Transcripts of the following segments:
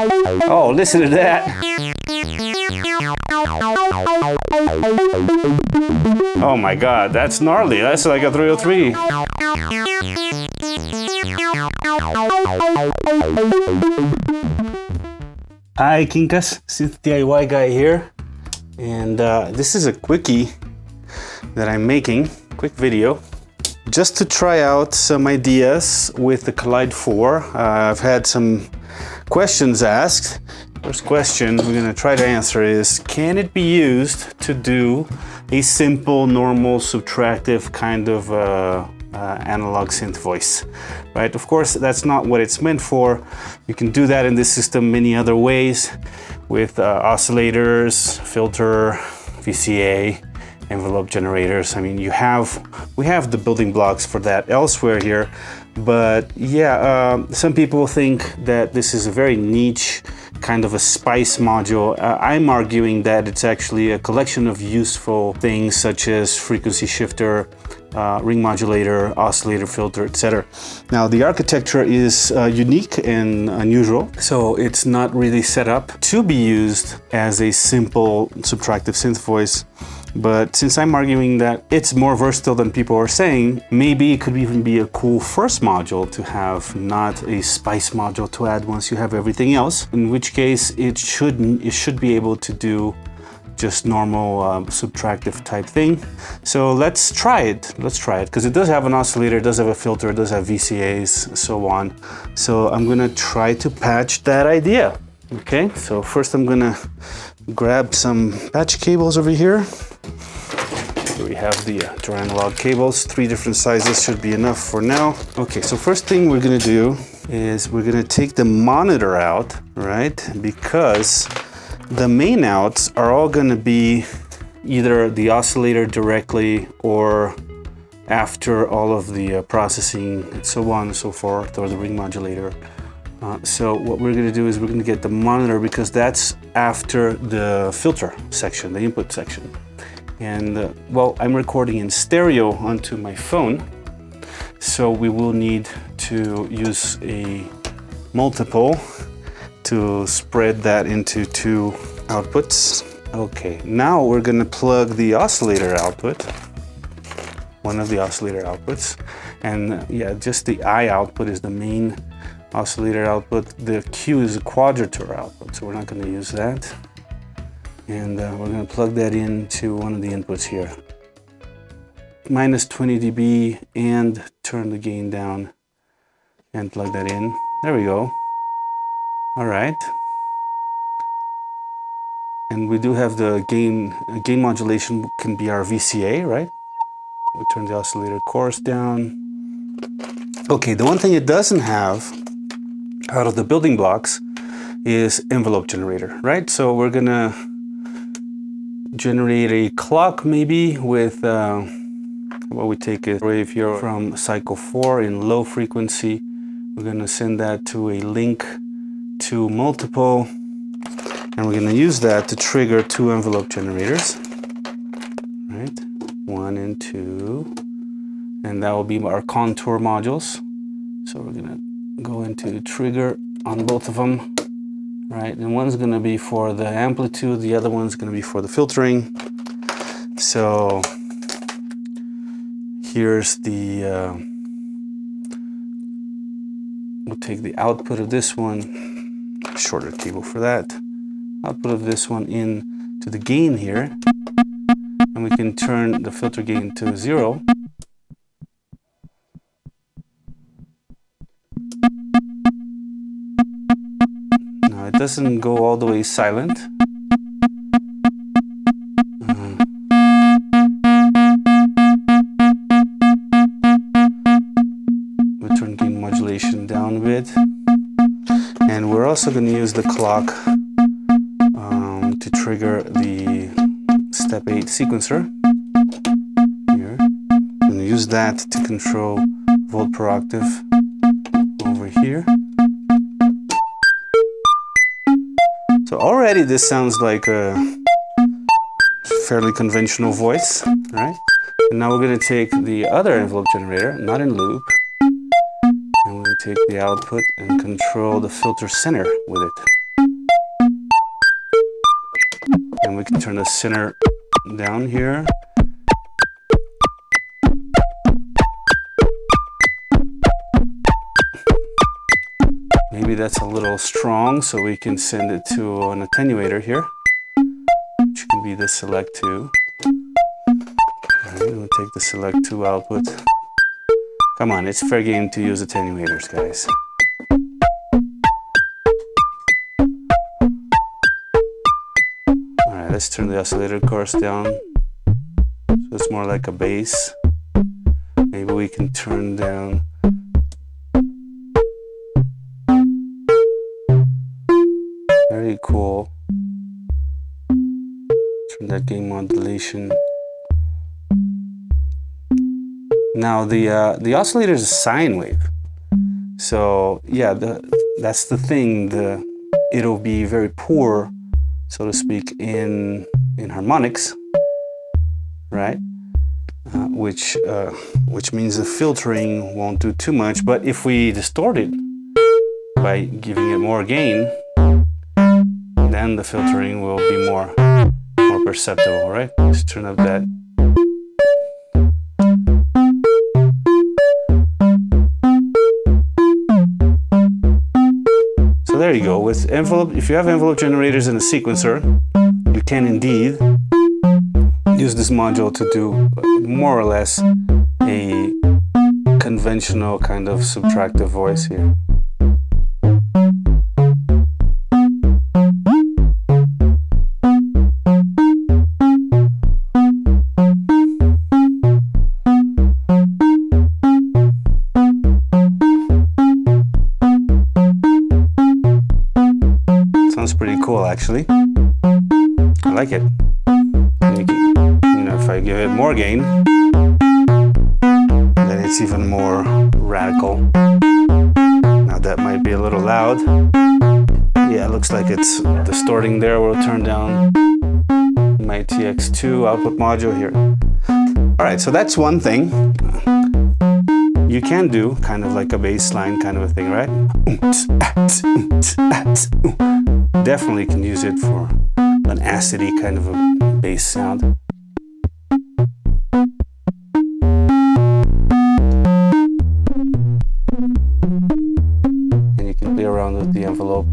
Oh, listen to that. Oh my God, that's gnarly. That's like a 303. Hi, Kinkas, Synth DIY guy here. And this is a quickie that I'm making, quick video, just to try out some ideas with the Collide 4. I've had some questions asked. First question we're gonna try to answer is, can it be used to do a simple, normal, subtractive kind of analog synth voice, right? Of course, that's not what it's meant for. You can do that in this system many other ways with oscillators, filter, VCA, envelope generators. I mean, we have the building blocks for that elsewhere here, but yeah, some people think that this is a very niche kind of a spice module. I'm arguing that it's actually a collection of useful things such as frequency shifter, ring modulator, oscillator, filter, etc. Now, the architecture is unique and unusual, so it's not really set up to be used as a simple subtractive synth voice. But since I'm arguing that it's more versatile than people are saying, maybe it could even be a cool first module to have, not a spice module to add once you have everything else, in which case it should be able to do just normal subtractive type thing. So let's try it, because it does have an oscillator, it does have a filter, it does have VCAs, so on. So I'm gonna try to patch that idea. Okay, so first I'm gonna grab some patch cables over here. We have the Joranalogue cables, 3 different sizes should be enough for now. Okay, so first thing we're gonna do is we're gonna take the monitor out, right? Because the main outs are all gonna be either the oscillator directly or after all of the processing and so on and so forth, or the ring modulator. So what we're gonna do is we're gonna get the monitor, because that's after the filter section, the input section. And well, I'm recording in stereo onto my phone, so we will need to use a multiple to spread that into 2 outputs. Okay, now we're gonna plug the oscillator output, one of the oscillator outputs. And yeah, just the I output is the main oscillator output. The Q is a quadrature output, so we're not gonna use that. And we're going to plug that into one of the inputs here. Minus 20 dB, and turn the gain down and plug that in. There we go. All right. And we do have the gain modulation can be our VCA, right? We'll turn the oscillator chorus down. Okay, the one thing it doesn't have out of the building blocks is envelope generator, right? So we're gonna generate a clock maybe with we take a wave here from cycle 4 in low frequency. We're going to send that to a link to multiple, and we're going to use that to trigger 2 envelope generators, right? 1 and 2, and that will be our contour modules. So we're going to go into trigger on both of them. Right, and one's going to be for the amplitude, the other one's going to be for the filtering. So here's the, we'll take the output of this one, shorter cable for that, output of this one in to the gain here, and we can turn the filter gain to 0. It doesn't go all the way silent. We turn gain modulation down a bit. And we're also going to use the clock to trigger the step 8 sequencer. Here. I'm going to use that to control volt per octave over here. So already this sounds like a fairly conventional voice, right? And now we're going to take the other envelope generator, not in loop, and we're going to take the output and control the filter center with it. we can turn the center down here. Maybe that's a little strong, so we can send it to an attenuator here, which can be the select 2. Alright, we'll take the select 2 output. Come on, it's fair game to use attenuators, guys. Alright, let's turn the oscillator course down, so it's more like a bass. Maybe we can turn down very cool. Turn that gain modulation. Now the oscillator is a sine wave, so yeah, that's the thing. It'll be very poor, so to speak, in harmonics, right? Which means the filtering won't do too much. But if we distort it by giving it more gain, then the filtering will be more perceptible, right? Let's turn up that. So there you go. With envelope, if you have envelope generators in a sequencer, you can indeed use this module to do more or less a conventional kind of subtractive voice here. Sounds pretty cool, actually. I like it. If I give it more gain, then it's even more radical. Now that might be a little loud. Yeah, it looks like it's distorting there. We'll turn down my TX2 output module here. All right, so that's one thing. You can do kind of like a bass line kind of a thing, right? Definitely can use it for an acidy kind of a bass sound. And you can play around with the envelope.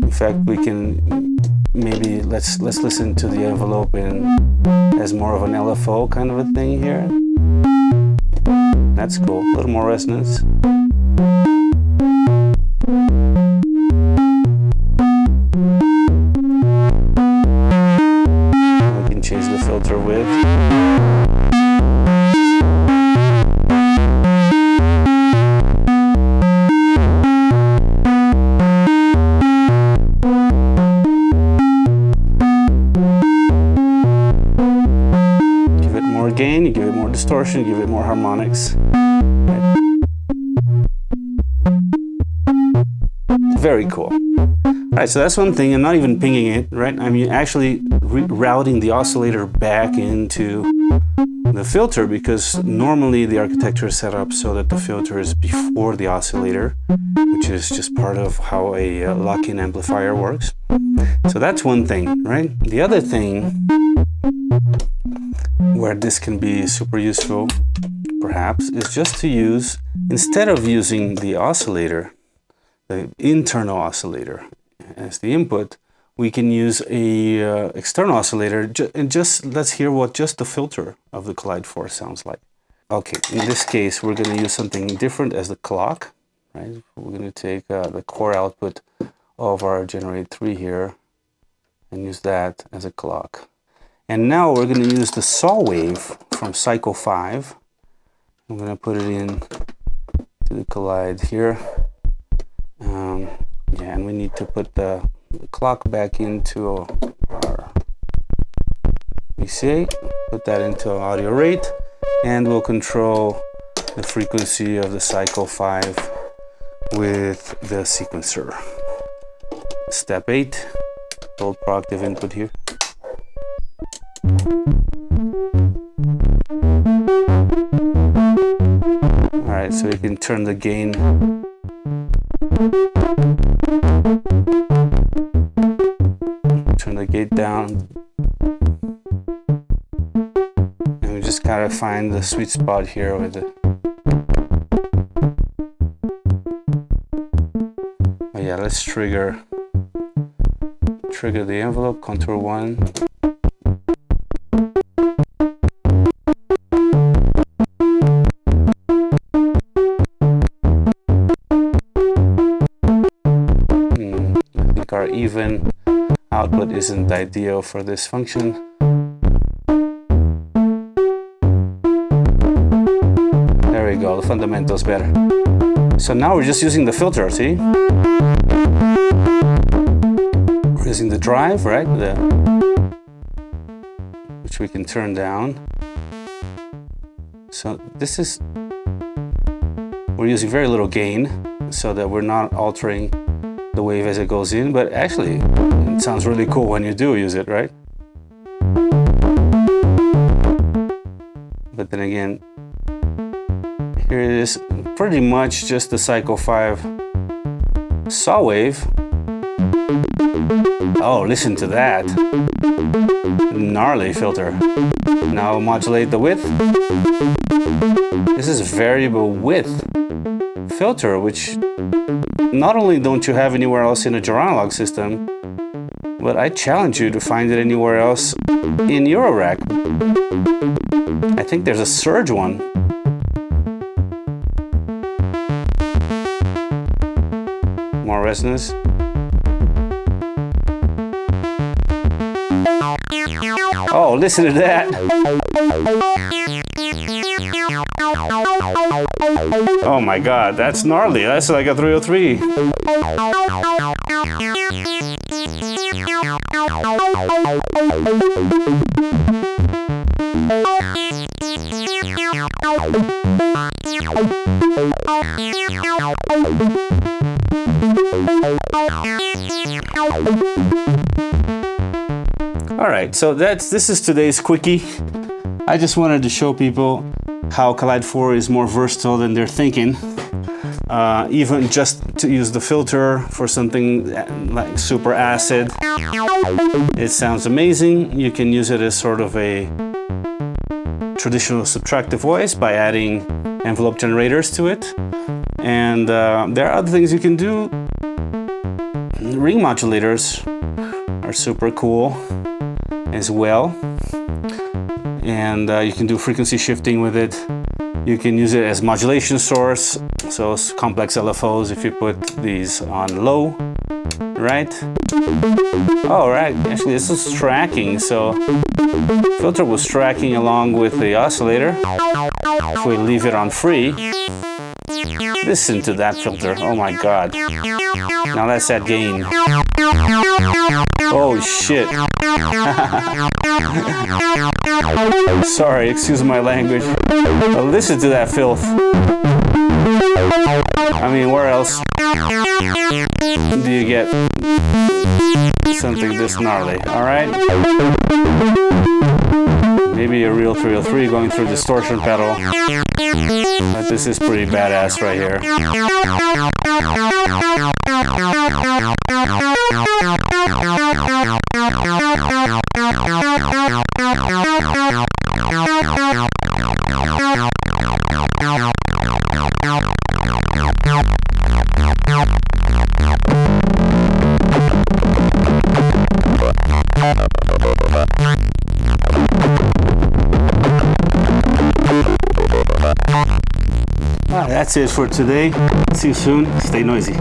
In fact, we can maybe let's listen to the envelope as more of an LFO kind of a thing here. That's cool. A little more resonance. We can change the filter width. Gain, you give it more distortion, you give it more harmonics. Right. Very cool. Alright, so that's one thing. I'm not even pinging it, right? I'm actually routing the oscillator back into the filter, because normally the architecture is set up so that the filter is before the oscillator, which is just part of how a lock-in amplifier works. So that's one thing, right? The other thing where this can be super useful, perhaps, is just to use, instead of using the oscillator, the internal oscillator as the input, we can use a external oscillator, and just let's hear what just the filter of the Collide 4 sounds like. Okay, in this case, we're going to use something different as the clock, right? We're going to take the core output of our Generate 3 here and use that as a clock. And now we're going to use the saw wave from cycle 5. I'm going to put it in to the Collide here. Yeah, and we need to put the clock back into our VCA, put that into audio rate, and we'll control the frequency of the cycle 5 with the sequencer. Step 8, old proactive input here. Alright, so you can turn the gain down. And we just gotta find the sweet spot here with it. Oh yeah, let's trigger the envelope, contour 1. I think our even output isn't ideal for this function. There we go, the fundamental's better. So now we're just using the filter, see? We're using the drive, right? Which we can turn down. So this is, we're using very little gain so that we're not altering the wave as it goes in, but actually it sounds really cool when you do use it, right? But then again, here it is, pretty much just the Cycle 5 saw wave. Oh, listen to that. Gnarly filter. Now modulate the width. This is variable width filter, which not only don't you have anywhere else in a Joranalogue system, but I challenge you to find it anywhere else in Eurorack. I think there's a surge one. More resonance. Oh, listen to that. Oh my God, that's gnarly. That's like a 303. All right, so this is today's quickie. I just wanted to show people how Collide 4 is more versatile than they're thinking. Even just to use the filter for something like super acid, it sounds amazing. You can use it as sort of a traditional subtractive voice by adding envelope generators to it. And there are other things you can do. Ring modulators are super cool as well. And you can do frequency shifting with it. You can use it as modulation source. So complex LFOs, if you put these on low, right? Oh, right, actually this is tracking. So filter was tracking along with the oscillator. If we leave it on free, listen to that filter, oh my God. Now that's that gain. Oh shit. Sorry, excuse my language. But listen to that filth. I mean, where else do you get something this gnarly, alright? Maybe a real 303 going through distortion pedal. But this is pretty badass right here. That's it for today. See you soon. Stay noisy.